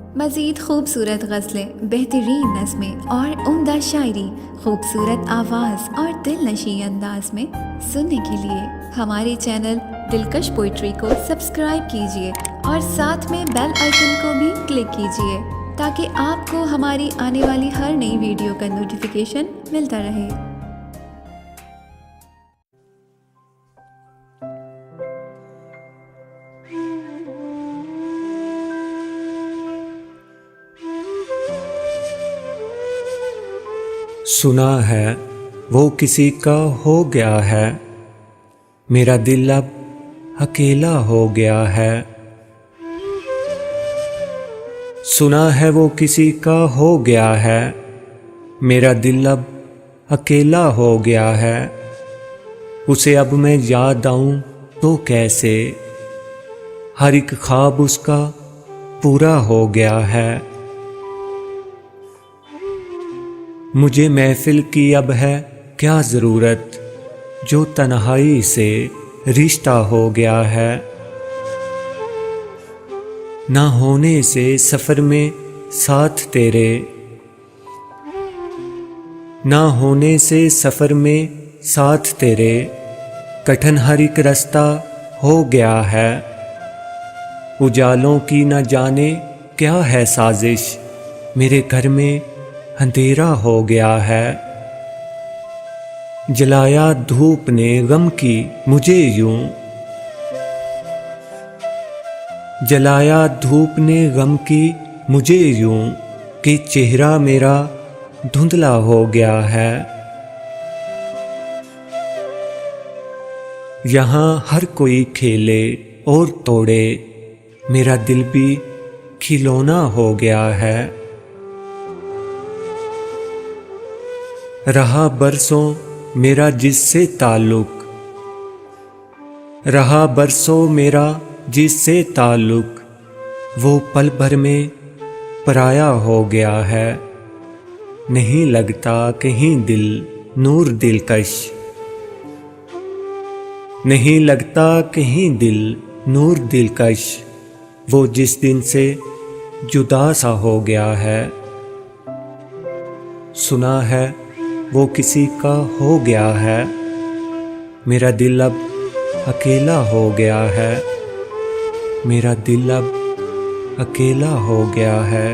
मज़ीद खूबसूरत गज़लें, बेहतरीन नज़में और उम्दा शायरी, खूबसूरत आवाज़ और दिलनशी अंदाज में सुनने के लिए हमारे चैनल दिलकश पोइट्री को सब्सक्राइब कीजिए और साथ में बेल आइकन को भी क्लिक कीजिए ताकि आपको हमारी आने वाली हर नई वीडियो का नोटिफिकेशन मिलता रहे। सुना है वो किसी का हो गया है, मेरा दिल अब अकेला हो गया है। सुना है वो किसी का हो गया है, मेरा दिल अब अकेला हो गया है। उसे अब मैं याद आऊं तो कैसे, हर एक ख्वाब उसका पूरा हो गया है। मुझे महफिल की अब है क्या ज़रूरत, जो तन्हाई से रिश्ता हो गया है। ना होने से सफ़र में साथ तेरे, ना होने से सफ़र में साथ तेरे, कठिन हर एक रास्ता हो गया है। उजालों की न जाने क्या है साजिश, मेरे घर में अंधेरा हो गया है। जलाया धूप ने गम की मुझे यूं, जलाया धूप ने गम की मुझे यूं, कि चेहरा मेरा धुंधला हो गया है। यहाँ हर कोई खेले और तोड़े, मेरा दिल भी खिलौना हो गया है। रहा बरसों मेरा जिससे ताल्लुक, रहा बरसों मेरा जिससे ताल्लुक, वो पल भर में पराया हो गया है। नहीं लगता कहीं दिल नूर दिलकश, नहीं लगता कहीं दिल नूर दिलकश, वो जिस दिन से जुदा सा हो गया है। सुना है वो किसी का हो गया है, मेरा दिल अब अकेला हो गया है, मेरा दिल अब अकेला हो गया है।